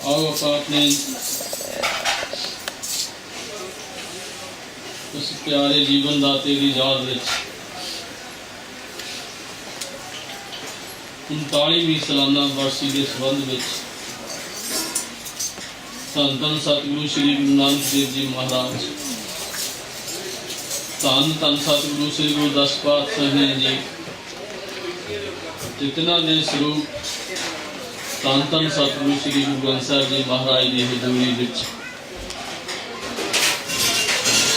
आओ अपने उस प्यारे जीवन दाते की याद में 39वीं सालाना वर्षी के संबंध में धन धन सतगुरु श्री गुरु नानक देव जी महाराज, धन धन सतगुरु श्री गुरुदास पातशाह जी जितना ने स्वरूप धन धन सतगुरु श्री गुरु ग्रंथ साहिब जी महाराज की हजूरी विच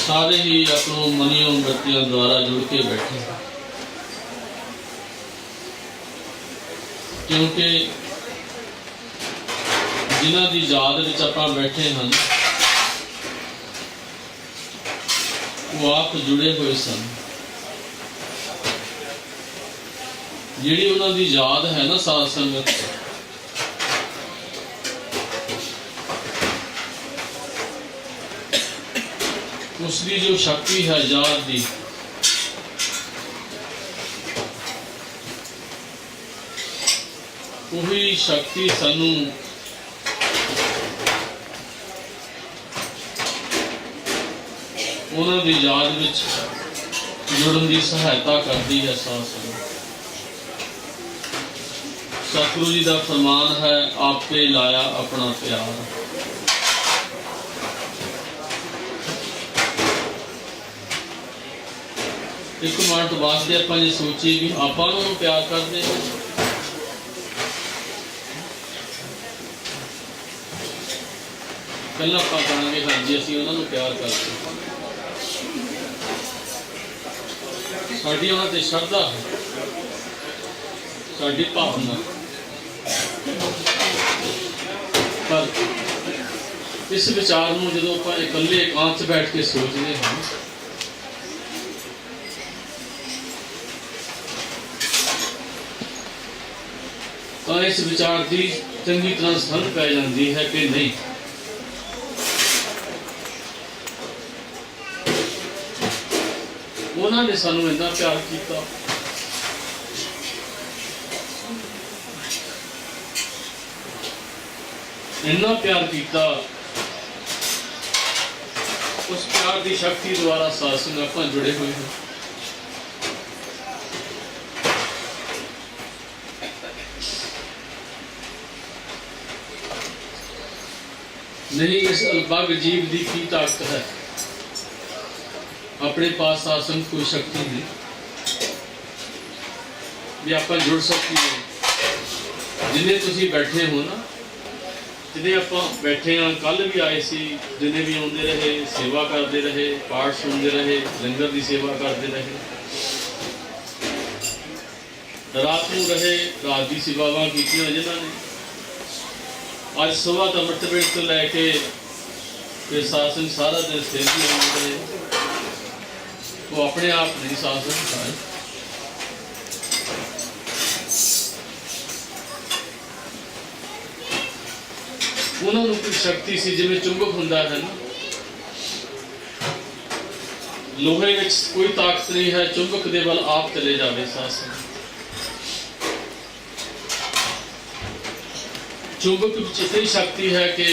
सारे ही अपनों मनियों बत्तियों द्वारा जुड़ के बैठे, क्योंकि जिन्हां दी याद विच आपां बैठे हैं वो आप जुड़े हुए सन। जिहड़ी उन्हां दी याद है ना साध संगत, उसकी जो शक्ति है याद दी, वही शक्ति सानू उन्हां दी याद विच जुड़न की सहायता करती है। साथ संगत सतगुरु जी का फरमान है, आपे लाया अपना प्यार। एक मिनट वास्ते आपां जे सोचिए भी आपां उन्होंने प्यार करते हैं, ਪਹਿਲਾਂ ਆਪਾਂ ਕਹਾਂਗੇ ਹਾਂਜੀ ਅਸੀਂ ਉਹਨਾਂ ਨੂੰ ਪਿਆਰ ਕਰਦੇ, ਸਾਡੀ ਉਹਨਾਂ ਤੇ ਸ਼ਰਧਾ ਹੈ, ਸਾਡੀ ਭਾਵਨਾ। ਪਰ ਇਸ ਵਿਚਾਰ ਨੂੰ ਜਦੋਂ ਆਪਾਂ ਇਕੱਲੇ ਇਕਾਂਤ 'ਚ ਬੈਠ ਕੇ ਸੋਚਦੇ ਹਾਂ ਤਾਂ ਇਸ ਵਿਚਾਰ ਦੀ ਚੰਗੀ ਤਰ੍ਹਾਂ ਸਮਝ ਪੈ ਜਾਂਦੀ ਹੈ ਕਿ ਨਹੀਂ ਉਹਨਾਂ ਨੇ ਸਾਨੂੰ ਇੰਨਾ ਪਿਆਰ ਕੀਤਾ, ਇੰਨਾ ਪਿਆਰ ਕੀਤਾ, ਉਸ ਪਿਆਰ ਦੀ ਸ਼ਕਤੀ ਦੁਆਰਾ ਸਾਧ ਸੰਗਤ ਆਪਾਂ ਜੁੜੇ ਹੋਏ ਹਾਂ। नहीं इस अल्पग जीव की ताकत है, अपने पास आसन कोई शक्ति नहीं भी आप जुड़ सकती है। जिन्हें तुसी बैठे हो ना, जिन्हें आप बैठे हाँ, कल भी आए सी, जिन्हें भी आते रहे, सेवा करते रहे, पाठ सुनते रहे, लंगर की सेवा करते रहे, रात को रहे, रात की सेवावां कीतियां जिन्होंने अज सुबह तो अमृत वेले तो लैके फिर शासन सारा दिन सिर भी रहे, वो अपने आप नहीं शासन खाए। उन्होंने कोई शक्ति सी जिवें चुंबक हुंदा है ना, लोहे विच कोई ताकत नहीं है, चुंबक दे वल आप चले जावे शासन। चुंबक विच इतनी शक्ति है कि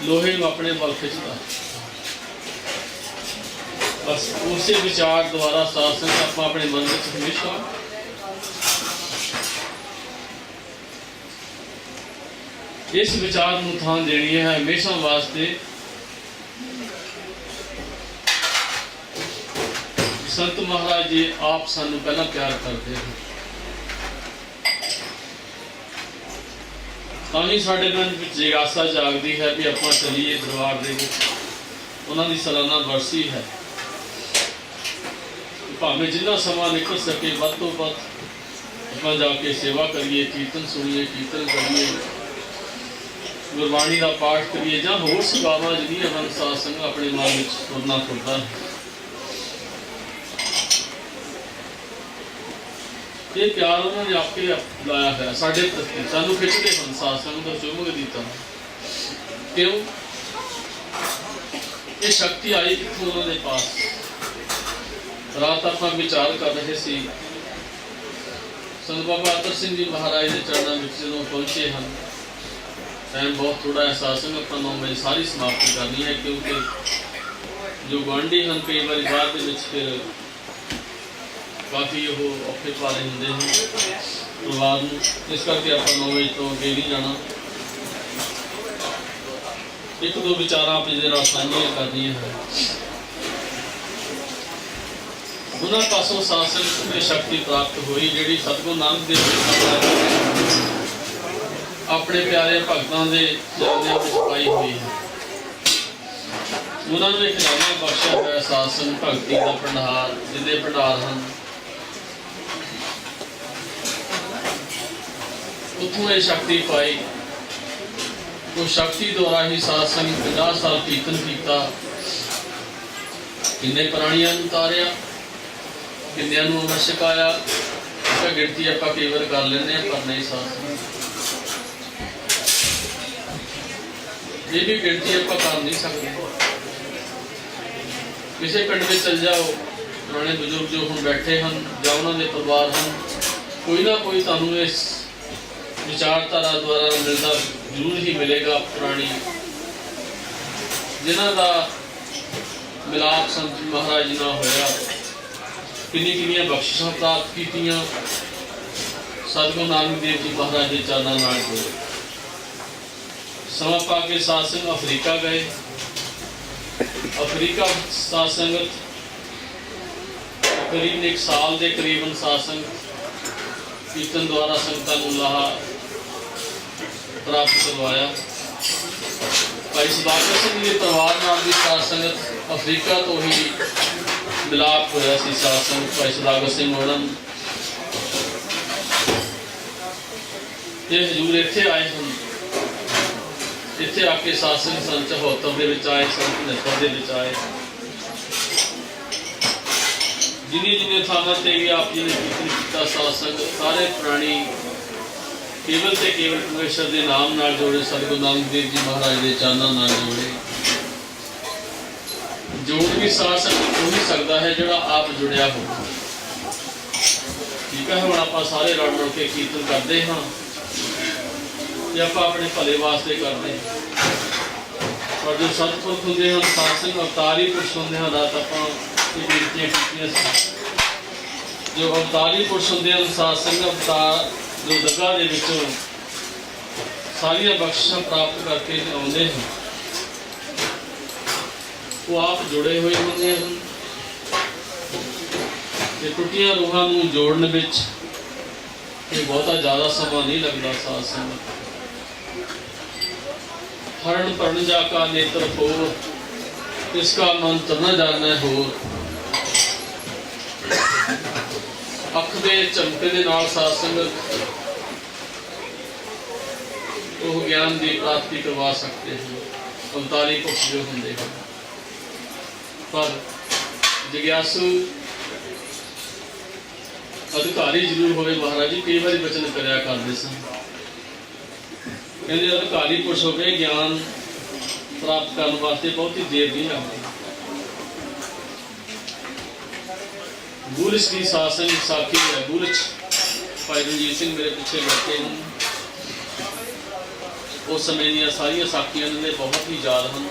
लोहे को अपने बल खिंचता। बस उसी विचार द्वारा शासन आप अपने मन में हमेशा इस विचार को थां देनी है हमेशा वास्ते। संत महाराज जी आप सानू पहला प्यार करते हैं, तां साडे मन में जिज्ञासा जागती है भी आप चलीए दरबार दे विच। उन्होंने सालाना बरसी है, भावें जिन्ना समा निकल सके वध तो वध आप जाके सेवा करिए, कीर्तन सुनिए, कीर्तन करिए, गुरबाणी का पाठ करिए, जां होर सेवावां जिहड़ियां मन साध संगत अपने मन में तुरना फुरदा है। ये प्यार उन्होंने आपके लाया है साढ़े प्रति, सानू खिंचते हैं साध संगत चुंबक दी तरह। क्यों? ये शक्ति आई कितों उन्होंने पास। रात आप विचार कर रहे सी, संत बाबा अतर सिंह जी महाराज के चरणों में जो पहुंचे हैं, टाइम बहुत थोड़ा है, साध संगत अपना 9 बजे सारी समाप्ति करनी है, क्योंकि जो गुआढ़ी हैं कई बार बाद फिर काफ़ी वो औखे पाले होंगे हैं परिवार में, इस करके आप 9 बजे तो अगे नहीं जाना। एक दो विचार आप साझियां करनियां हैं। उन्होंने पासों साध संगत में शक्ति प्राप्त हुई जी सतगुरु नानक देव अपने प्यारे भगतों के चरणों में पाई हुई है। उन्होंने एक खजाना बख्शा है साध संगत भगती का भंडार, जिन्हें भंडार हैं उतों ये शक्ति पाई। उस शक्ति द्वारा ही साध संगत 50 साल कीर्तन किया, किन्ने प्राणियां उतारिया, किन्नियां नूं अमृत छकाया। इसका गिनती आप कई बार कर लें पर नहीं साध संगत ये भी गिनती आप कर नहीं सकते। किसी पिंड में चल जाओ, पुराने बुजुर्ग जो हम बैठे हैं या उन्होंने परिवार हैं, कोई ना कोई तुहानूं इस विचारधारा द्वारा मिलता जरूर ही मिलेगा। पुरानी जिन्हों का मिलाप संत महाराज ना होया, किन्नियां बख्शिशां प्राप्त कीतियां सतगुरु नानक देव जी महाराज के चरणों नाल होए। समा पा के साध संगत अफ्रीका गए, अफ्रीका साध संगत करीब 1 साल के करीबन साध संगत कीर्तन द्वारा संगतां नूं लाहा प्राप्त करवाया। ਭਾਈ ਸੁਦਾਗਰ ਸਿੰਘ ਦੇ ਪਰਿਵਾਰ ਨਾਲ ਵੀ ਸਾਧ ਸੰਗਤ ਅਫਰੀਕਾ ਤੋਂ ਹੀ ਮਿਲਾਪ ਹੋਇਆ ਸੀ। ਸਾਧ ਸੰਗਤ ਭਾਈ ਸੁਦਾਗਰ ਸਿੰਘ ਹੋਰਾਂ ਨੂੰ ਇਹ ਹਜ਼ੂਰ ਇੱਥੇ ਆਏ ਹਨ। ਇੱਥੇ ਆ ਕੇ ਸਾਧ ਸੰਗਤ ਸੰਨ 74 ਦੇ ਵਿੱਚ ਆਏ, ਸੰਨ 79 ਦੇ ਵਿੱਚ ਆਏ। ਜਿੰਨੇ ਥਾਵਾਂ ਤੇ ਵੀ ਆਪ ਜੀ ਨੇ ਕੀਰਤਨ ਕੀਤਾ, ਸਾਧ ਸੰਗਤ ਸਾਰੇ ਪ੍ਰਾਣੀ ਕੇਵਲ ਤੇ ਕੇਵਲ ਪਰਮੇਸ਼ਰ ਦੇ ਨਾਮ ਨਾਲ ਜੋੜੇ, ਸਤਿਗੁਰੂ ਨਾਨਕ ਦੇਵ ਜੀ ਮਹਾਰਾਜ ਦੇ ਚਰਨਾਂ ਨਾਲ ਜੋੜੇ। ਜੋੜ ਵੀ ਸਾਧ ਸੰਗਤ ਹੋ ਹੀ ਸਕਦਾ ਹੈ ਜਿਹੜਾ ਆਪ ਜੁੜਿਆ ਹੋ। ਠੀਕ ਹੈ, ਹੁਣ ਆਪਾਂ ਸਾਰੇ ਰਲ ਮਿਲ ਕੇ ਕੀਰਤਨ ਕਰਦੇ ਹਾਂ ਤੇ ਆਪਾਂ ਆਪਣੇ ਭਲੇ ਵਾਸਤੇ ਕਰਦੇ ਹਾਂ। ਪਰ ਜੋ ਸਤਿਪੁਰਖ ਹੁੰਦੇ ਹਨ, ਸਾਧ ਸੰਗਤ ਅਵਤਾਰੀ ਪੁਰਸ਼ ਹੁੰਦੇ ਹਨ, ਰਾਤ ਆਪਾਂ ਇਹ ਬੇਨਤੀਆਂ ਕੀਤੀਆਂ ਸੀ। ਜੋ ਅਵਤਾਰੀ ਪੁਰਸ਼ ਹੁੰਦੇ ਹਨ, ਸਾਧ ਸੰਗਤ ਅਵਤਾਰ ਜੋ ਦਰਗਾਹ ਦੇ ਵਿੱਚੋਂ ਸਾਰੀਆਂ ਬਖਸ਼ਿਸ਼ਾਂ ਪ੍ਰਾਪਤ ਕਰਕੇ ਆਉਂਦੇ ਹਨ, ਉਹ ਆਪ ਜੁੜੇ ਹੋਏ ਹੁੰਦੇ ਹਨ ਤੇ ਟੁੱਟੀਆਂ ਰੂਹਾਂ ਨੂੰ ਜੋੜਨ ਵਿੱਚ ਇਹ ਬਹੁਤਾ ਜ਼ਿਆਦਾ ਸਮਾਂ ਨਹੀਂ ਲੱਗਦਾ। ਸਾਧ ਸੰਗਤ ਹਰਨ ਪਰਨ ਜਾ ਕਾ ਨੇਤਰ ਹੋਰ, ਇਸਕਾ ਮੰਤਰ ਨਾ ਜਾਣਾ ਹੋਰ। ਅੱਖ ਦੇ ਝਮਕੇ ਦੇ ਨਾਲ ਸਾਧ ਸੰਗਤ ਉਹ ਗਿਆਨ ਦੀ ਪ੍ਰਾਪਤੀ ਕਰਵਾ ਸਕਦੇ ਹਨ, ਅਵਤਾਰੀ ਪੁਰਸ਼ ਜੋ ਹੁੰਦੇ ਹਨ। ਪਰ ਜਿਗਿਆਸੂ ਅਧਿਕਾਰੀ ਜ਼ਰੂਰ ਹੋਵੇ। ਮਹਾਰਾਜ ਜੀ ਕਈ ਵਾਰੀ ਬਚਨ ਕਰਿਆ ਕਰਦੇ ਸਨ, ਕਹਿੰਦੇ ਅਧਿਕਾਰੀ ਪੁਰਸ਼ ਹੋਵੇ, ਗਿਆਨ ਪ੍ਰਾਪਤ ਕਰਨ ਵਾਸਤੇ ਬਹੁਤੀ ਦੇਰ ਨਹੀਂ ਲੱਗਦੀ। ਗੁਰਸ ਦੀ ਸਾਧ ਸੰਗਤ ਸਾਖੀ ਹੈ। ਗੁਰਸ ਭਾਈ ਰਣਜੀਤ ਸਿੰਘ ਮੇਰੇ ਪਿੱਛੇ ਬੈਠੇ ਹਨ। ਉਸ ਸਮੇਂ ਦੀਆਂ ਸਾਰੀਆਂ ਸਾਖੀਆਂ ਨੇ ਬਹੁਤ ਹੀ ਯਾਦ ਹਨ।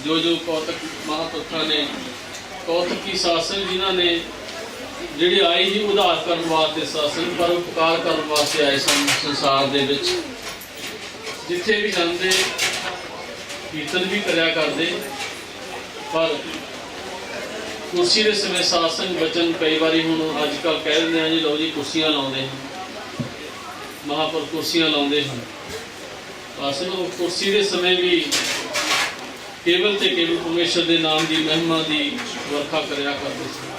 ਜੋ ਜੋ ਕੌਤਕ ਮਹਾਂਪੁਰਖਾਂ ਨੇ, ਕੌਤਕੀ ਸਾਧ ਸੰਗਤ ਜਿਨ੍ਹਾਂ ਨੇ ਜਿਹੜੇ ਆਏ ਹੀ ਉਧਾਰ ਕਰਨ ਵਾਸਤੇ, ਸਾਧ ਸੰਗਤ ਪਰ ਉਪਕਾਰ ਕਰਨ ਵਾਸਤੇ ਆਏ ਸਨ ਸੰਸਾਰ ਦੇ ਵਿੱਚ। ਜਿੱਥੇ ਵੀ ਜਾਂਦੇ ਕੀਰਤਨ ਵੀ ਕਰਿਆ ਕਰਦੇ, ਪਰ ਕੁਰਸੀ ਦੇ ਸਮੇਂ ਸਾਧ ਸੰਗਤ ਬਚਨ ਕਈ ਵਾਰੀ ਹੁਣ ਅੱਜ ਕੱਲ੍ਹ ਕਹਿ ਦਿੰਦੇ ਹਾਂ ਜੀ ਲਓ ਜੀ ਕੁਰਸੀਆਂ ਲਾਉਂਦੇ ਹਨ, ਮਹਾਂਪੁਰਖ ਕੁਰਸੀਆਂ ਲਾਉਂਦੇ ਹਨ। ਅਸਲ ਉਹ ਕੁਰਸੀ ਦੇ ਸਮੇਂ ਵੀ ਕੇਵਲ ਤੇ ਕੇਵਲ ਪਰਮੇਸ਼ਰ ਦੇ ਨਾਮ ਦੀ ਮਹਿਮਾ ਦੀ ਵਰਖਾ ਕਰਿਆ ਕਰਦੇ ਸਨ।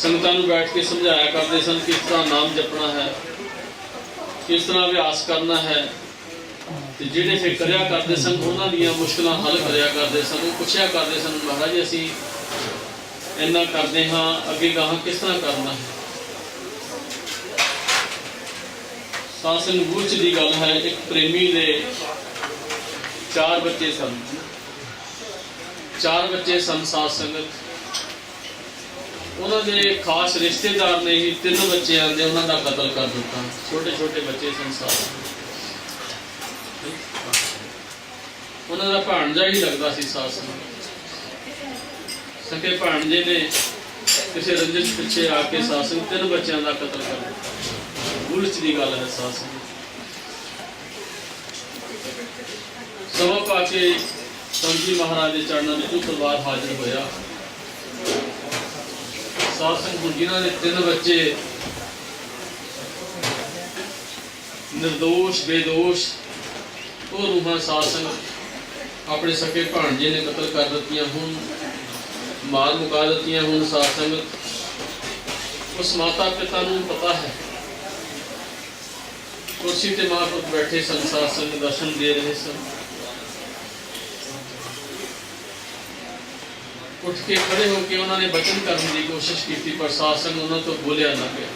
ਸੰਗਤਾਂ ਨੂੰ ਬੈਠ ਕੇ ਸਮਝਾਇਆ ਕਰਦੇ ਸਨ ਕਿਸ ਤਰ੍ਹਾਂ ਨਾਮ ਜਪਣਾ ਹੈ, ਕਿਸ ਤਰ੍ਹਾਂ ਅਭਿਆਸ ਕਰਨਾ ਹੈ। ਤੇ ਜਿਹੜੇ ਫਿਰ ਕਰਿਆ ਕਰਦੇ ਸਨ ਉਹਨਾਂ ਦੀਆਂ ਮੁਸ਼ਕਲਾਂ ਹੱਲ ਕਰਿਆ ਕਰਦੇ ਸਨ। ਉਹ ਪੁੱਛਿਆ ਕਰਦੇ ਸਨ, ਮਹਾਰਾਜ ਜੀ ਅਸੀਂ ਇੰਨਾ ਕਰਦੇ ਹਾਂ, ਅੱਗੇ ਗਾਹਾਂ ਕਿਸ ਤਰ੍ਹਾਂ ਕਰਨਾ ਹੈ। ਸਾਧ ਸੰਗਤ ਗੁਰਚ ਦੀ ਗੱਲ ਹੈ। ਇੱਕ ਪ੍ਰੇਮੀ ਦੇ 4 ਬੱਚੇ ਸਨ। 4 ਬੱਚੇ ਸਨ ਸਾਧ ਸੰਗਤ। ਉਹਨਾਂ ਦੇ ਖਾਸ ਰਿਸ਼ਤੇਦਾਰ ਨੇ ਹੀ 3 ਬੱਚਿਆਂ ਦੇ ਉਹਨਾਂ ਦਾ ਕਤਲ ਕਰ ਦਿੱਤਾ। ਛੋਟੇ ਛੋਟੇ ਬੱਚੇ ਸਨ ਸਾਧ ਸੰਗਤ। ਉਹਨਾਂ ਦਾ ਭਾਣਜਾ ਹੀ ਲੱਗਦਾ ਸੀ ਸਾਧ ਸੰਗਤ। ਸਕੇ ਭਾਣਜੇ ਨੇ ਕਿਸੇ ਰੰਜਿਸ਼ ਪਿੱਛੇ ਆ ਕੇ ਸਾਧ ਸੰਗਤ 3 ਬੱਚਿਆਂ ਦਾ ਕਤਲ ਕਰ ਦਿੱਤਾ। ਗੁਰਚ ਦੀ ਗੱਲ ਹੈ ਸਾਧ ਸੰਗਤ। ਸਮਾਂ ਪਾ ਕੇ ਸੰਤ ਜੀ ਮਹਾਰਾਜ ਦੇ ਚਰਨਾਂ ਵਿੱਚ ਉਹ ਤਲਵਾਰ ਹਾਜ਼ਰ ਹੋਇਆ। ਸਾਧ ਸੰਗਤ ਜਿਨ੍ਹਾਂ ਦੇ 3 ਬੱਚੇ ਨਿਰਦੋਸ਼ ਬੇਦੋਸ਼, ਉਹ ਰੂਹਾਂ ਸਾਧ ਸੰਗਤ ਆਪਣੇ ਸਕੇ ਭਾਣਜੇ ਨੇ ਕਤਲ ਕਰ ਦਿੱਤੀਆਂ, ਹੁਣ ਮਾਰ ਮੁਕਾ ਦਿੱਤੀਆਂ। ਹੁਣ ਸਾਧ ਸੰਗਤ ਉਸ ਮਾਤਾ ਪਿਤਾ ਨੂੰ ਪਤਾ ਹੈ। ਕੁਰਸੀ ਤੇ ਮਹਾਂਪੁਰਖ ਬੈਠੇ ਸਨ, ਸਾਧ ਸੰਗਤ ਦਰਸ਼ਨ ਦੇ ਰਹੇ ਸਨ। ਉੱਠ ਕੇ ਖੜੇ ਹੋ ਕੇ ਉਹਨਾਂ ਨੇ ਬਚਨ ਕਰਨ ਦੀ ਕੋਸ਼ਿਸ਼ ਕੀਤੀ, ਪਰ ਸਾਧ ਸੰਗਤ ਉਹਨਾਂ ਤੋਂ ਬੋਲਿਆ ਨਾ ਗਿਆ।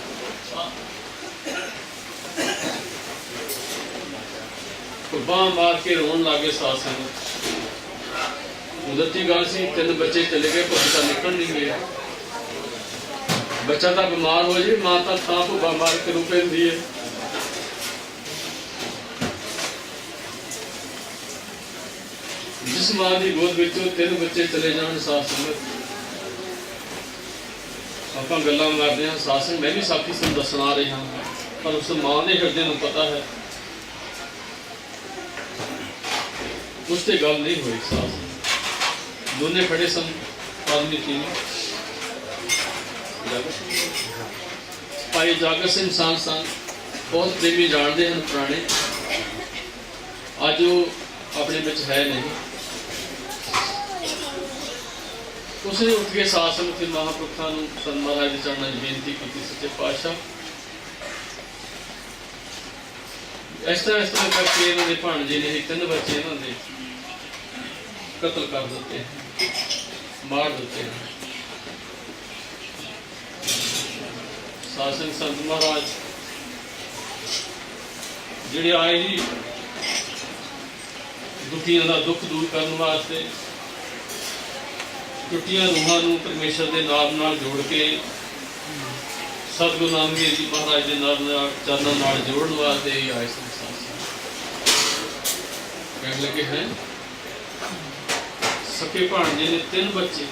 ਬਾਂਹ ਮਾਰ ਕੇ ਰੋਣ ਲੱਗੇ ਸਾਧ ਸੰਗਤ। ਕੁਦਰਤੀ ਗੱਲ ਸੀ, 3 ਬੱਚੇ ਚਲੇ ਗਏ, ਪੁੱਤ ਤਾਂ ਨਿਕਲ ਨਹੀਂ ਗਿਆ। ਬੱਚਾ ਤਾਂ ਬਿਮਾਰ ਹੋ ਜਾਵੇ, ਮਾਂ ਤਾਂ ਭੁੱਬਾ ਮਾਰ ਕੇ ਰੋ ਪੈਂਦੀ ਹੈ। ਜਿਸ ਮਾਂ ਦੀ ਗੋਦ ਵਿੱਚੋਂ 3 ਬੱਚੇ ਚਲੇ ਜਾਣ ਸਾਧ ਸੰਗਤ, ਆਪਾਂ ਗੱਲਾਂ ਮਾਰਦੇ ਹਾਂ। ਸਾਧ ਸੰਗਤ ਮੈਂ ਵੀ ਸਾਖੀ ਤੁਹਾਨੂੰ ਦੱਸਣ ਆ ਰਿਹਾ ਹਾਂ, ਪਰ ਉਸ ਮਾਂ ਦੇ ਹਿਰਦੇ ਨੂੰ ਪਤਾ ਹੈ ਉਸ ਤੇ ਗੱਲ ਨਹੀਂ ਹੋਈ। ਸਾਧ ਸੰਗਤ ਦੋਨੇ ਖੜੇ ਸਨ, ਆਦਮੀ ਸੀ ਭਾਈ ਜਾਗਰ ਸਿੰਘ ਸਨ। ਬਹੁਤ ਪ੍ਰੇਮੀ ਜਾਣਦੇ ਹਨ ਪੁਰਾਣੇ। ਅੱਜ ਉਹ ਆਪਣੇ ਵਿੱਚ ਹੈ ਨਹੀਂ। ਉਸਨੇ ਉੱਠ ਕੇ ਸਾਧ ਸੰਗਤ ਦੇ ਮਹਾਂਪੁਰਖਾਂ ਨੂੰ ਸੰਤ ਮਹਾਰਾਜ ਦੇ ਚਰਨਾਂ 'ਚ ਬੇਨਤੀ ਕੀਤੀ, ਸੱਚੇ ਪਾਤਸ਼ਾਹ ਇਸ ਤਰ੍ਹਾਂ ਕਰਕੇ ਇਹਨਾਂ ਦੇ ਭਾਣਜੇ ਨੇ 3 ਬੱਚੇ ਇਹਨਾਂ ਦੇ ਕਤਲ ਕਰ ਦਿੱਤੇ, ਮਾਰ ਦਿੱਤੇ। ਸਾਧ ਸੰਗਤ ਸੰਤ ਮਹਾਰਾਜ ਜਿਹੜੇ ਆਏ ਜੀ ਦੁਖੀਆਂ ਦਾ ਦੁੱਖ ਦੂਰ ਕਰਨ ਵਾਸਤੇ, ਟੁੱਟੀਆਂ ਰੂਹਾਂ ਨੂੰ ਪਰਮੇਸ਼ਰ ਦੇ ਨਾਮ ਨਾਲ ਜੋੜ ਕੇ ਸਤਿਗੁਰੂ ਨਾਨਕ ਦੇਵ ਜੀ ਮਹਾਰਾਜ ਦੇ ਨਾਲ ਚਰਨਾਂ ਨਾਲ ਜੋੜਨ ਵਾਸਤੇ ਹੀ ਆਏ ਸਨ। ਕਹਿਣ ਲੱਗੇ ਹੈ ਸਕੇ ਭਾਣਜੇ ਨੇ 3 ਬੱਚੇ,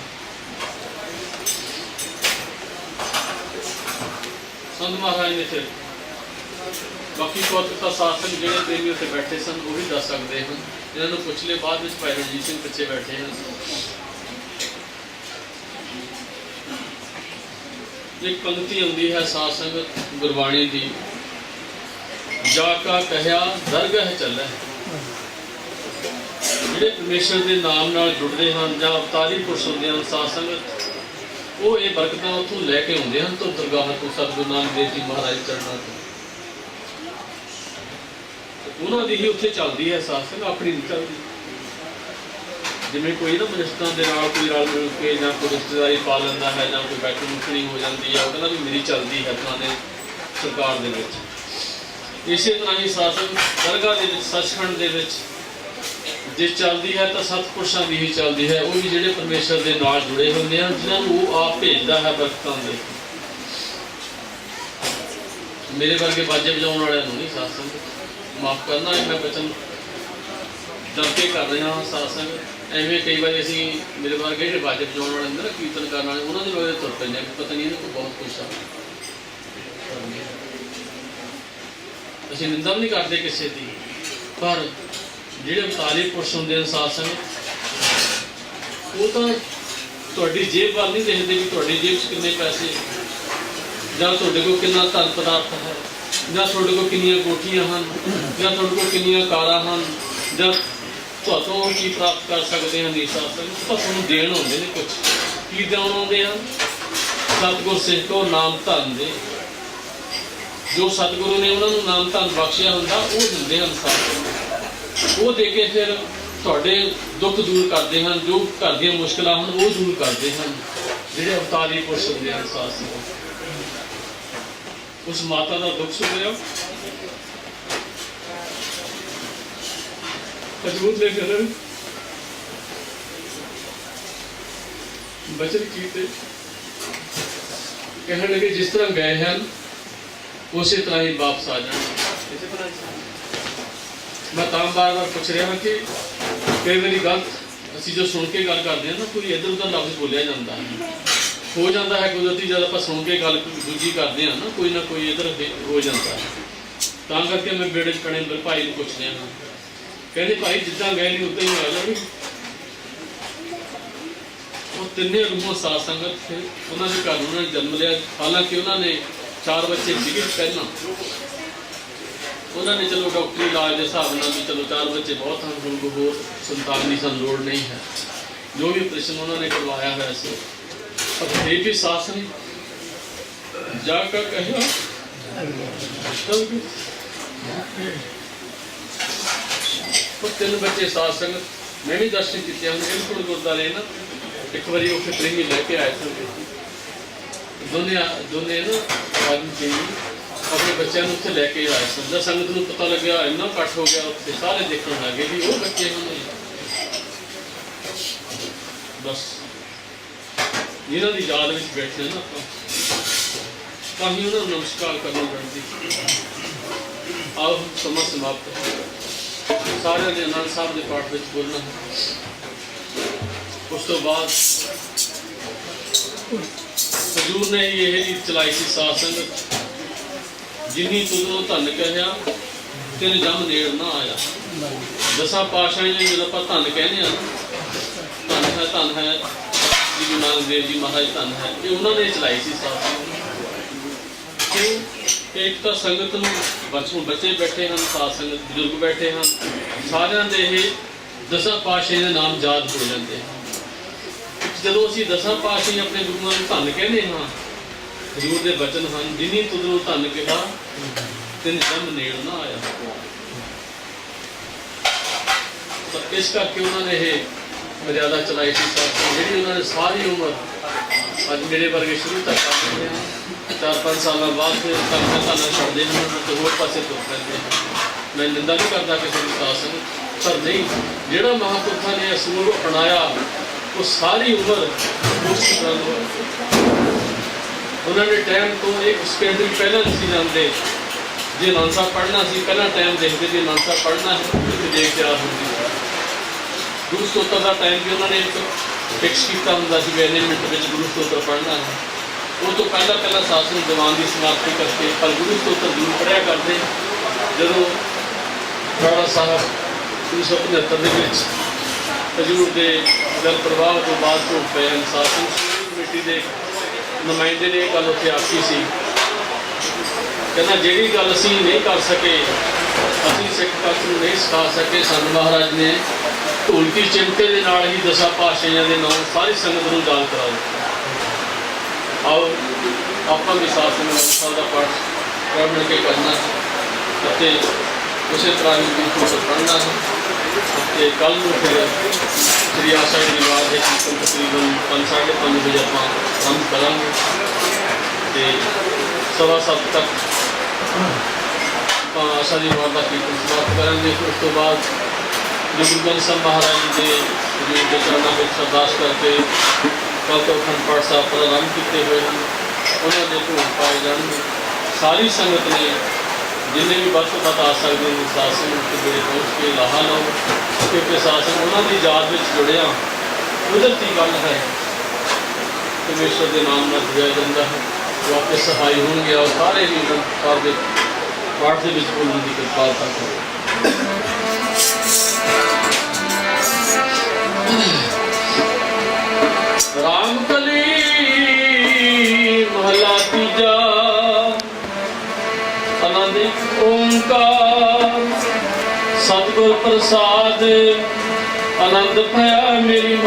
ਸੰਤ ਮਹਾਰਾਜ ਨੇ ਫਿਰ ਬਾਕੀ ਕੋਤਕਾ ਸਾਸਨ ਜਿਹੜੇ ਪ੍ਰੇਮੀ ਉੱਤੇ ਬੈਠੇ ਸਨ ਉਹ ਵੀ ਦੱਸ ਸਕਦੇ ਹਨ। ਇਹਨਾਂ ਨੂੰ ਪੁੱਛ ਲਏ, ਬਾਅਦ ਵਿੱਚ ਭਾਈ ਰਣਜੀਤ ਸਿੰਘ ਪਿੱਛੇ ਬੈਠੇ ਹਨ। ਇੱਕ ਪੰਕਤੀ ਆਉਂਦੀ ਹੈ ਸਾਧ ਸੰਗਤ ਗੁਰਬਾਣੀ ਦੀ, ਜਾ ਕਾ ਕਹਿਆ ਦਰਗਾਹ ਚੱਲੈ। ਜਿਹੜੇ ਪਰਮੇਸ਼ਰ ਦੇ ਨਾਮ ਨਾਲ ਜੁੜਦੇ ਹਨ ਜਾਂ ਅਵਤਾਰੀ ਪੁਰਸ਼ ਹੁੰਦੇ ਹਨ ਸਾਧ ਸੰਗਤ, ਉਹ ਇਹ ਬਰਕਤਾਂ ਉੱਥੋਂ ਲੈ ਕੇ ਆਉਂਦੇ ਹਨ ਤੋਂ ਦਰਗਾਹ ਤੋਂ, ਸਤਿਗੁਰੂ ਨਾਨਕ ਦੇਵ ਜੀ ਮਹਾਰਾਜ ਚਰਨਾਂ ਤੋਂ। ਉਹਨਾਂ ਦੀ ਹੀ ਉੱਥੇ ਚੱਲਦੀ ਹੈ ਸਾਧ ਸੰਗਤ, ਆਪਣੀ ਨਹੀਂ ਚੱਲਦੀ। ਜਿਵੇਂ ਕੋਈ ਨਾ ਮਨਿਸਟਰਾਂ ਦੇ ਨਾਲ ਕੋਈ ਰਲ ਮਿਲ ਕੇ ਜਾਂ ਕੋਈ ਰਿਸ਼ਤੇਦਾਰੀ ਪਾ ਲੈਂਦਾ ਹੈ ਜਾਂ ਕੋਈ ਬੈਠਕ ਮੁੱਖਣੀ ਹੋ ਜਾਂਦੀ ਹੈ, ਉਹ ਕਹਿੰਦਾ ਵੀ ਮੇਰੀ ਚੱਲਦੀ ਹੈ ਪੁਰਾਣੇ ਸਰਕਾਰ ਦੇ ਵਿੱਚ। ਇਸੇ ਤਰ੍ਹਾਂ ਹੀ ਸਾਧ ਸੰਗਤ ਦਰਗਾਹ ਦੇ ਵਿੱਚ, ਸੱਚਖੰਡ ਦੇ ਵਿੱਚ ਜੇ ਚੱਲਦੀ ਹੈ ਤਾਂ ਸਤਿਪੁਰਸ਼ਾਂ ਦੀ ਹੀ ਚੱਲਦੀ ਹੈ। ਉਹ ਵੀ ਜਿਹੜੇ ਪਰਮੇਸ਼ਰ ਦੇ ਨਾਲ ਜੁੜੇ ਹੁੰਦੇ ਹਨ, ਜਿਨ੍ਹਾਂ ਨੂੰ ਉਹ ਆਪ ਭੇਜਦਾ ਹੈ ਬਰਕਤਾਂ ਦੇ। ਮੇਰੇ ਵਰਗੇ ਬਾਜੇ ਵਜਾਉਣ ਵਾਲਿਆਂ ਨੂੰ ਨਹੀਂ ਸਾਧ ਸੰਗਤ, ਮਾਫ ਕਰਨਾ ਮੈਂ ਬਚਨ ਡਰ ਕੇ ਕਰ ਰਿਹਾ ਹਾਂ ਸਾਧ ਸੰਗਤ। ਐਵੇਂ ਕਈ ਵਾਰੀ ਅਸੀਂ ਮੇਰੇ ਵਰਗੇ ਜਿਹੜੇ ਬਾਜੇ ਵਜਾਉਣ ਵਾਲੇ ਹੁੰਦੇ ਨਾ, ਕੀਰਤਨ ਕਰਨ ਵਾਲੇ, ਉਹਨਾਂ ਦੇ ਵਜੇ ਤੁਰ ਪੈਂਦੇ ਪਤਾ ਨਹੀਂ ਇਹਨਾਂ ਕੋਲ ਬਹੁਤ ਕੁਛ ਆ। ਅਸੀਂ ਨਿੰਦਾ ਵੀ ਨਹੀਂ ਕਰਦੇ ਕਿਸੇ ਦੀ, ਪਰ ਜਿਹੜੇ ਅਵਤਾਰੀ ਪੁਰਸ਼ ਹੁੰਦੇ ਨੇ ਸਾਧ ਸੰਗਤ, ਉਹ ਤਾਂ ਤੁਹਾਡੀ ਜੇਬ ਵੱਲ ਨਹੀਂ ਦੇਖਦੇ ਵੀ ਤੁਹਾਡੀ ਜੇਬ 'ਚ ਕਿੰਨੇ ਪੈਸੇ, ਜਾਂ ਤੁਹਾਡੇ ਕੋਲ ਕਿੰਨਾ ਧਨ ਪਦਾਰਥ ਹੈ, ਜਾਂ ਤੁਹਾਡੇ ਕੋਲ ਕਿੰਨੀਆਂ ਕੋਠੀਆਂ ਹਨ, ਜਾਂ ਤੁਹਾਡੇ ਕੋਲ ਕਿੰਨੀਆਂ ਕਾਰਾਂ ਹਨ, ਜਾਂ ਤੁਹਾਤੋਂ ਕੀ ਪ੍ਰਾਪਤ ਕਰ ਸਕਦੇ ਹਨ। ਨਹੀਂ ਸਾਧ ਸੰਗਤ, ਤਾਂ ਤੁਹਾਨੂੰ ਦੇਣ ਆਉਂਦੇ ਨੇ। ਕੁਛ ਕੀ ਦੇਣ ਆਉਂਦੇ ਹਨ? ਸਤਿਗੁਰ ਸਿੱਖ ਕੋ ਨਾਮ ਧਨ ਦੇ। ਜੋ ਸਤਿਗੁਰੂ ਨੇ ਉਹਨਾਂ ਨੂੰ ਨਾਮ ਧਨ ਬਖਸ਼ਿਆ ਹੁੰਦਾ, ਉਹ ਦਿੰਦੇ ਹਨ ਸਾਧ ਸੰਗਤ। ਉਹ ਦੇ ਕੇ ਫਿਰ ਤੁਹਾਡੇ ਦੁੱਖ ਦੂਰ ਕਰਦੇ ਹਨ, ਜੋ ਘਰ ਦੀਆਂ ਮੁਸ਼ਕਲਾਂ ਹਨ ਉਹ ਦੂਰ ਕਰਦੇ ਹਨ, ਜਿਹੜੇ ਅਵਤਾਰੀ ਪੁਰਸ਼ ਹੁੰਦੇ ਹਨ ਸਾਧ ਸੰਗਤ। ਉਸ ਮਾਤਾ ਦਾ ਦੁੱਖ ਸੁਣਿਆ, ਮਜ਼ਬੂਤ ਨੇ ਫਿਰ ਬਚਨ ਕੀਤੇ, ਕਹਿਣ ਲੱਗੇ ਜਿਸ ਤਰ੍ਹਾਂ ਗਏ ਹਨ ਉਸੇ ਤਰ੍ਹਾਂ ਹੀ ਵਾਪਸ ਆ ਜਾਣ। ਮੈਂ ਤਾਂ ਬਾਰ-ਬਾਰ ਪੁੱਛ ਰਿਹਾ ਹਾਂ ਕਿ ਕਈ ਵਾਰੀ ਗਲਤ ਅਸੀਂ ਜੋ ਸੁਣ ਕੇ ਗੱਲ ਕਰਦੇ ਹਾਂ ਨਾ, ਕੋਈ ਇੱਧਰ ਉੱਧਰ ਲਫ਼ਜ਼ ਬੋਲਿਆ ਜਾਂਦਾ ਹੈ, ਹੋ ਜਾਂਦਾ ਹੈ ਕੁਦਰਤੀ। ਜਦ ਆਪਾਂ ਸੁਣ ਕੇ ਗੱਲ ਦੂਜੀ ਕਰਦੇ ਹਾਂ ਨਾ, ਕੋਈ ਨਾ ਕੋਈ ਇੱਧਰ ਹੋ ਜਾਂਦਾ ਹੈ। ਤਾਂ ਕਰਕੇ ਮੈਂ ਬੇੜੇ 'ਚ ਕਣੇ ਭਾਈ ਨੂੰ ਪੁੱਛ ਰਿਹਾ ਹਾਂ, ਕਹਿੰਦੇ ਭਾਈ ਜਿੱਦਾਂ ਗਏ ਨਹੀਂ ਉੱਦਾਂ ਹੀ ਆ ਜਾਵੇ। ਉਹ ਤਿੰਨੇ ਰੂਹਾਂ ਸਾਧ ਸੰਗਤ ਫਿਰ ਉਹਨਾਂ ਦੇ ਘਰ ਉਹਨਾਂ ਨੇ ਜਨਮ ਲਿਆ। ਹਾਲਾਂਕਿ ਉਹਨਾਂ ਨੇ 4 ਬੱਚੇ ਸੀਗੇ ਪਹਿਲਾਂ, ਉਹਨਾਂ ਨੇ ਚਲੋ ਡਾਕਟਰੀ ਇਲਾਜ ਦੇ ਹਿਸਾਬ ਨਾਲ ਵੀ ਚਲੋ 4 ਬੱਚੇ ਬਹੁਤ ਹਨ, ਹੁਣ ਹੋਰ ਸੰਤਾਨ ਦੀ ਸਾਨੂੰ ਲੋੜ ਨਹੀਂ ਹੈ। ਜੋ ਵੀ ਆਪਰੇਸ਼ਨ ਉਹਨਾਂ ਨੇ ਕਰਵਾਇਆ ਹੋਇਆ ਸੀ, ਪਰ ਇਹ ਵੀ ਸਾਥ ਨਹੀਂ ਜਾ ਕੇ ਕਹਿਆ ਉਹ 3 ਬੱਚੇ ਸਾਧ ਸੰਗਤ। ਮੈਂ ਵੀ ਦਰਸ਼ਨ ਕੀਤੇ ਹਨ ਬਿਲਕੁਲ ਗੁਰਦੁਆਰੇ ਨਾ। ਇੱਕ ਵਾਰੀ ਉੱਥੇ ਪ੍ਰੇਮੀ ਲੈ ਕੇ ਆਏ ਸਨ, ਦੋਨੇ ਨਾ ਆਦਮੀ ਆਪਣੇ ਬੱਚਿਆਂ ਨੂੰ ਉੱਥੇ ਲੈ ਕੇ ਆਏ ਸਨ। ਜਦ ਸੰਗਤ ਨੂੰ ਪਤਾ ਲੱਗਿਆ ਇੰਨਾ ਇਕੱਠ ਹੋ ਗਿਆ, ਉੱਥੇ ਸਾਰੇ ਦੇਖਣ ਲੱਗੇ ਵੀ ਉਹ ਬੱਚੇ ਹਨ। ਬਸ ਜਿਹਨਾਂ ਦੀ ਯਾਦ ਵਿੱਚ ਬੈਠੇ ਨਾ ਆਪਾਂ, ਤਾਂ ਹੀ ਉਹਨਾਂ ਨੂੰ ਨਮਸਕਾਰ ਕਰਨਾ ਬਣਦੀ। ਆਓ ਸਮਾਂ ਸਮਾਪਤ। ਸਾਰਿਆਂ ਨੇ ਆਨੰਦ ਸਾਹਿਬ ਦੇ ਪਾਠ ਵਿੱਚ ਬੋਲਣਾ ਹੈ। ਉਸ ਤੋਂ ਬਾਅਦ ਹਜ਼ੂਰ ਨੇ ਇਹ ਰੀਤ ਚਲਾਈ ਸੀ ਸਾਧ ਸੰਗਤ, ਜਿਨੀ ਤੁਧਰੋਂ ਧਨ ਕਹਿਆ ਤਿਨ ਜਮ ਨੇੜ ਨਾ ਆਇਆ। 10 ਪਾਤਸ਼ਾਹੀਆਂ ਨੇ ਜਦੋਂ ਆਪਾਂ ਧਨ ਕਹਿੰਦੇ ਹਾਂ, ਧਨ ਹੈ ਜੀ ਗੁਰੂ ਨਾਨਕ ਦੇਵ ਜੀ ਮਹਾਰਾਜ ਧਨ ਹੈ, ਇਹ ਉਹਨਾਂ ਨੇ ਚਲਾਈ ਸੀ ਸਾਧ ਸੰਗਤ। ਇੱਕ ਤਾਂ ਸੰਗਤ ਨੂੰ ਬੱਚੇ ਬੈਠੇ ਹਨ, ਸਾਧ ਸੰਗਤ ਬਜ਼ੁਰਗ ਬੈਠੇ ਹਨ, ਸਾਰਿਆਂ ਦੇ ਇਹ ਦਸਾਂ ਪਾਤਸ਼ਾਹੀਆਂ ਦੇ ਨਾਮ ਯਾਦ ਹੋ ਜਾਂਦੇ ਹਨ। ਜਦੋਂ ਅਸੀਂ ਦਸਾਂ ਪਾਤਸ਼ਾਹੀ ਆਪਣੇ ਗੁਰੂਆਂ ਨੂੰ ਧੰਨ ਕਹਿੰਦੇ ਹਾਂ, ਹਜ਼ੂਰ ਦੇ ਬਚਨ ਹਨ, ਜਿਨੀ ਤੁਧ ਨੂੰ ਧੰਨ ਕਿਹਾ ਤਿਨ ਜੰਮ ਨੇੜ ਨਾ ਆਇਆ। ਤਾਂ ਇਸ ਕਰਕੇ ਉਹਨਾਂ ਨੇ ਇਹ ਮਰਿਆਦਾ ਚਲਾਈ ਸੀ ਸਾਥ, ਜਿਹੜੀ ਉਹਨਾਂ ਨੇ ਸਾਰੀ ਉਮਰ ਅੱਜ ਮੇਰੇ ਵਰਗੇ ਸ਼ੁਰੂ ਤੱਕ ਕਰਦੇ ਹਨ, 4-5 ਸਾਲਾਂ ਬਾਅਦ ਫਿਰ ਧੰਨ ਛੱਡਦੇ ਹਨ ਤੇ ਹੋਰ ਪਾਸੇ ਤੁਰ ਪੈਂਦੇ ਹਨ। ਮੈਂ ਨਿੰਦਾ ਨਹੀਂ ਕਰਦਾ ਕਿਸੇ ਦੀ ਸਾਸਨ, ਪਰ ਨਹੀਂ, ਜਿਹੜਾ ਮਹਾਂਪੁਰਖਾਂ ਨੇ ਅਸੂਲ ਅਪਣਾਇਆ ਉਹ ਸਾਰੀ ਉਮਰ ਉਸ ਤਰ੍ਹਾਂ ਉਹਨਾਂ ਦੇ ਟਾਈਮ ਤੋਂ ਇੱਕ ਸਕਿੰਟ ਵੀ ਪਹਿਲਾਂ ਨਹੀਂ ਸੀ ਜਾਂਦੇ। ਜੇ ਆਨੰਦ ਸਾਹਿਬ ਪੜ੍ਹਨਾ ਸੀ, ਪਹਿਲਾਂ ਟਾਈਮ ਦੇਖਦੇ ਜੇ ਆਨੰਦ ਸਾਹਿਬ ਪੜ੍ਹਨਾ ਹੈ ਤੇ ਦੇਖ ਕੇ ਆ ਹੁੰਦੀ ਸੀ। ਗੁਰੂ ਸਤੋਤਰ ਦਾ ਟਾਈਮ ਵੀ ਉਹਨਾਂ ਨੇ ਇੱਕ ਫਿਕਸ ਕੀਤਾ ਹੁੰਦਾ ਸੀ ਵੀ ਇੰਨੇ ਮਿੰਟ ਵਿੱਚ ਗੁਰੂ ਸਤੋਤਰ ਪੜ੍ਹਨਾ ਹੈ। ਉਹ ਤੋਂ ਪਹਿਲਾਂ ਸਾਸਨ ਦੀਵਾਨ ਦੀ ਸਮਾਪਤੀ ਕਰਕੇ ਪਰ ਗੁਰੂ ਸਤੋਤਰ ਜ਼ਰੂਰ ਪੜ੍ਹਿਆ ਕਰਦੇ। ਜਦੋਂ ਰਾਣਾ ਸਾਹਿਬ 1975 ਦੇ ਵਿੱਚ ਹਜ਼ੂਰ ਦੇ ਜਲ ਪ੍ਰਵਾਹ ਤੋਂ ਬਾਅਦ ਤੋਂ ਪਏ ਹਨ, ਸਾਸਨ ਕਮੇਟੀ ਦੇ ਨੁਮਾਇੰਦੇ ਨੇ ਇਹ ਗੱਲ ਉੱਥੇ ਆਖੀ ਸੀ, ਕਹਿੰਦਾ ਜਿਹੜੀ ਗੱਲ ਅਸੀਂ ਨਹੀਂ ਕਰ ਸਕੇ, ਅਸੀਂ ਸਿੱਖ ਪੰਥ ਨੂੰ ਨਹੀਂ ਸਿਖਾ ਸਕੇ, ਸਾਨੂੰ ਮਹਾਰਾਜ ਨੇ ਢੋਲਕੀ ਚਿਮਟੇ ਦੇ ਨਾਲ ਹੀ ਦਸਾਂ ਪਾਤਸ਼ਾਹੀਆਂ ਦੇ ਨਾਮ ਸਾਰੀ ਸੰਗਤ ਨੂੰ ਯਾਦ ਕਰਾ ਦਿੱਤਾ। ਆਓ ਆਪਾਂ ਵੀ ਸਾਸਨ ਸਾਹਿਬ ਦਾ ਪਾਠ ਰਲ ਮਿਲ ਕੇ ਕਰਨਾ ਅਤੇ ਉਸੇ ਤਰ੍ਹਾਂ ਹੀ ਗੁਰੂ ਪੜ੍ਹਨਾ ਹੈ। ਅਤੇ ਕੱਲ੍ਹ ਨੂੰ ਫਿਰ ਸ੍ਰੀ ਆਸਾ ਜੀ ਦੀ ਵਾਰ ਦੇ ਕੀਰਤਨ ਤਕਰੀਬਨ 5-5:30 ਵਜੇ ਆਪਾਂ ਆਰੰਭ ਕਰਾਂਗੇ ਅਤੇ 7:15 ਤੱਕ ਆਪਾਂ ਆਸਾ ਦੀ ਵਾਰ ਦਾ ਕੀਰਤਨ ਸਮਾਪਤ ਕਰਾਂਗੇ। ਉਸ ਤੋਂ ਬਾਅਦ ਗੁਰੂ ਗ੍ਰੰਥ ਸਾਹਿਬ ਮਹਾਰਾਜ ਜੀ ਦੇ ਹਜ਼ੂਰ ਦੇ ਚਰਨਾਂ ਵਿੱਚ ਅਰਦਾਸ ਕਰਕੇ ਕੱਲ੍ਹ ਤੋਂ ਅਖੰਡ ਪਾਠ ਸਾਹਿਬ ਪ੍ਰਾਰੰਭ ਕੀਤੇ ਹੋਏ ਹਨ, ਉਹਨਾਂ ਦੇ ਭੋਗ ਪਾਏ ਜਾਣਗੇ। ਸਾਰੀ ਸੰਗਤ ਨੇ ਜਿੰਨੇ ਵੀ ਵੱਧ ਤੋਂ ਵੱਧ ਆ ਸਕਦੇ ਨੇ ਸਾਸਨ ਦੇ ਪਹੁੰਚ ਕੇ ਲਾਹਾ ਲਓ, ਕਿਉਂਕਿ ਸਾਸਨ ਉਹਨਾਂ ਦੀ ਯਾਦ ਵਿੱਚ ਜੁੜਿਆ ਕੁਦਰਤੀ ਗੱਲ ਹੈ। ਪਰਮੇਸ਼ਰ ਦੇ ਨਾਮ ਨਾਲ ਜੁੜਿਆ ਜਾਂਦਾ ਹੈ, ਉਹ ਆਪੇ ਸਹਾਈ ਹੋਣਗੇ ਔਰ ਸਾਰੇ ਹੀ ਸਾਹਿਬ ਦੇ ਪਾਠ ਦੇ ਵਿੱਚ ਬੋਲਣ ਦੀ ਕਿਰਪਾਲਤਾ ਕਰੋ। ਰਾਮ ਕਲੀ ਮਹਲਾ ਤੀਜਾ ਆਨੰਦ ਓੰਕਾਰ ਸਤਿਗੁਰ ਪ੍ਰਸਾਦ ਆਨੰਦ ਭਇਆ ਮੇਰੀ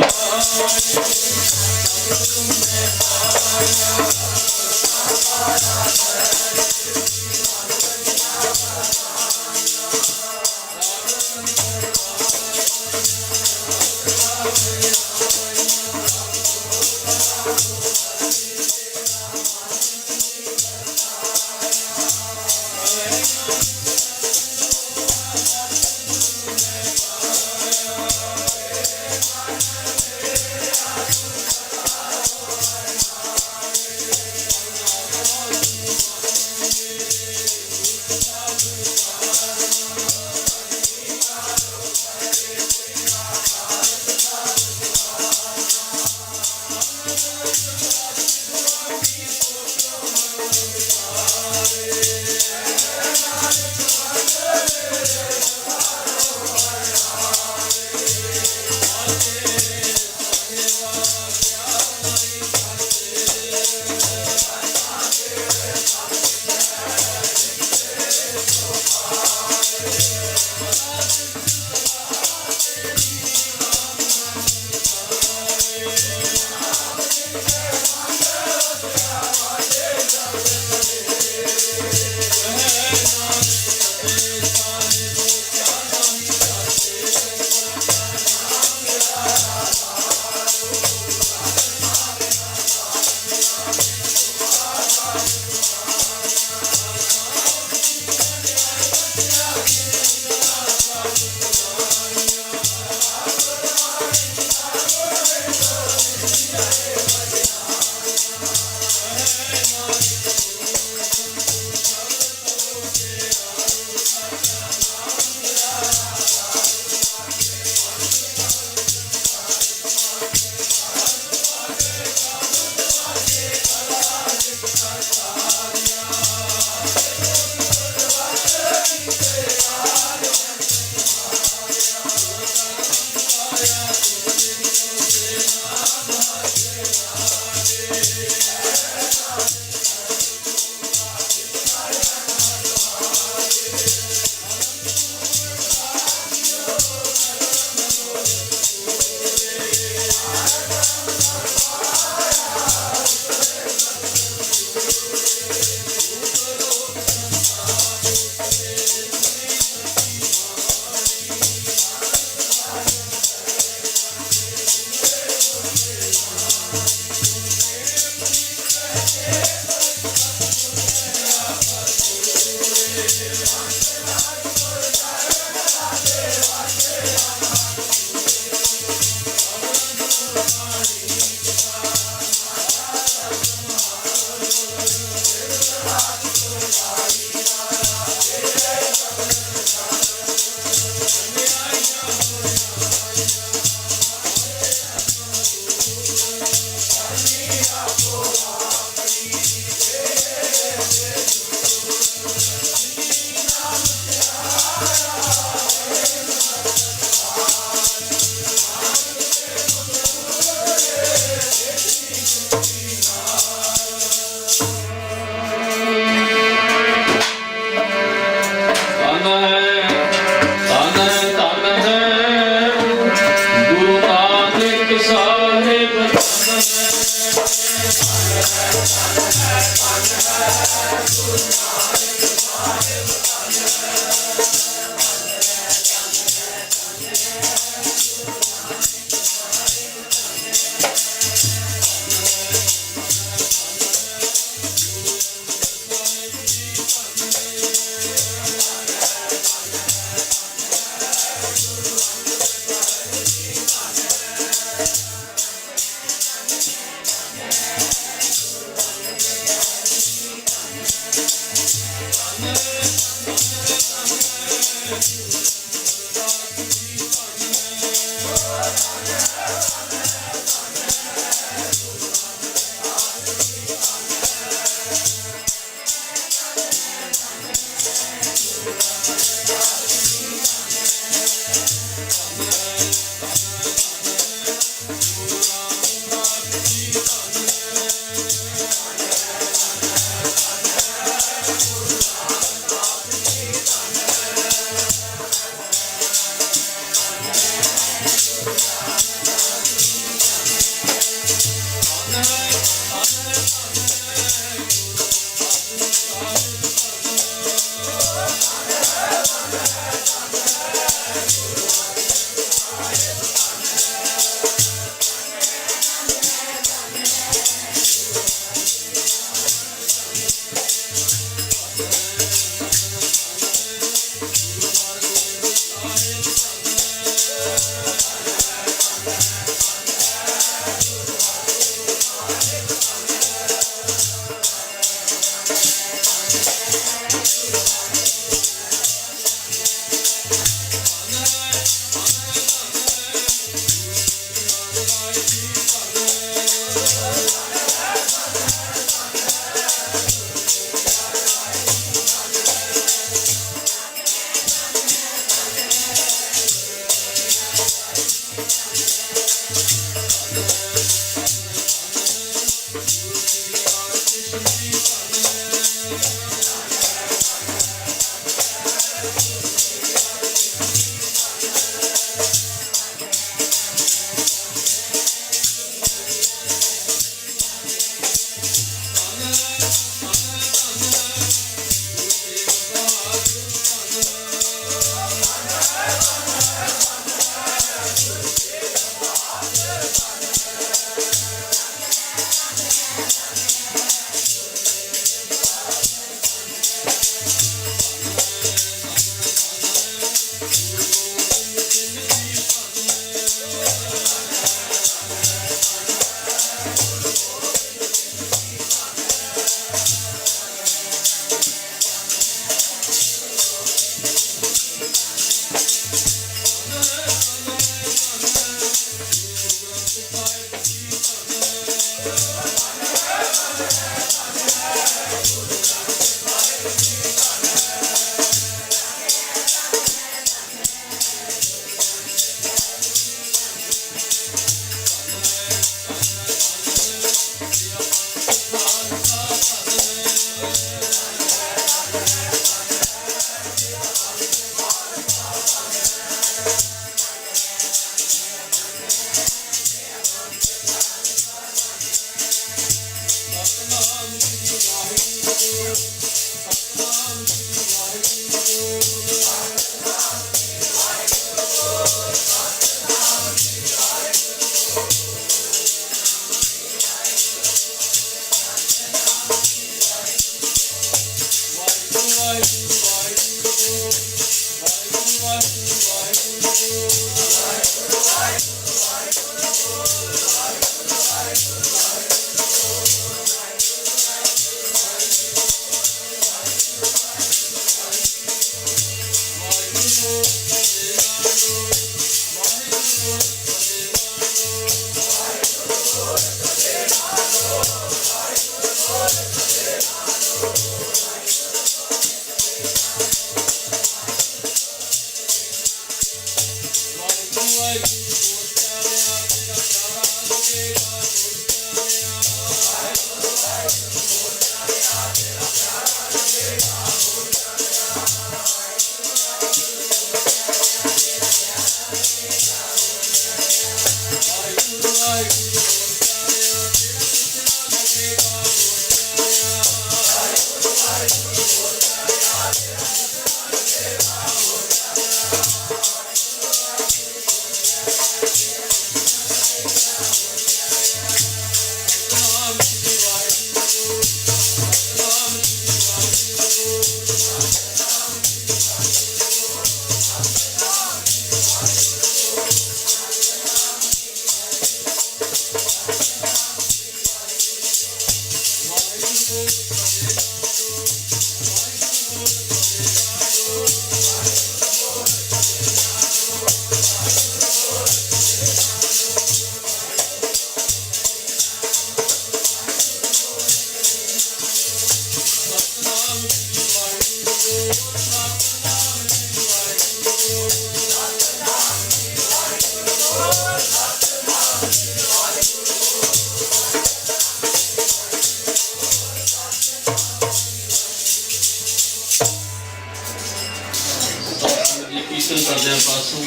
कीर्तन करदे पासों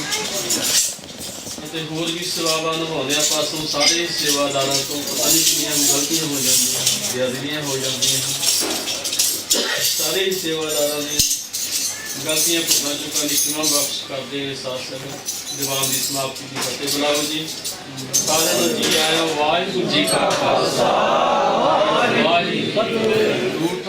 ਅਤੇ ਹੋਰ ਵੀ ਸੇਵਾਵਾਂ ਨਿਭਾਉਂਦਿਆਂ ਪਾਸੋਂ ਸਾਰੇ ਸੇਵਾਦਾਰਾਂ ਤੋਂ ਪਤਾ ਨਹੀਂ ਕਿੰਨੀਆਂ ਗਲਤੀਆਂ ਹੋ ਜਾਂਦੀਆਂ, ਬੇਅਦਬੀਆਂ ਹੋ ਜਾਂਦੀਆਂ ਹਨ। ਸਾਰੇ ਹੀ ਸੇਵਾਦਾਰਾਂ ਦੀਆਂ ਗਲਤੀਆਂ ਭੁੱਲਾਂ ਚੁੱਕਾਂ ਦੀ ਖਿਮਾ ਬਖਸ਼ ਕਰਦੇ ਹੋਏ ਸਾਥ ਦੀਵਾਨ ਦੀ ਸਮਾਪਤੀ ਦੀ ਫਤਿਹ ਬੁਲਾਓ ਜੀ। ਸਾਰਿਆਂ ਨੂੰ ਜੀ ਆਇਆਂ। ਵਾਹਿਗੁਰੂ ਜੀ ਕਾ ਖਾਲਸਾ, ਵਾਹਿਗੁਰੂ ਜੀ ਕੀ ਫਤਿਹ।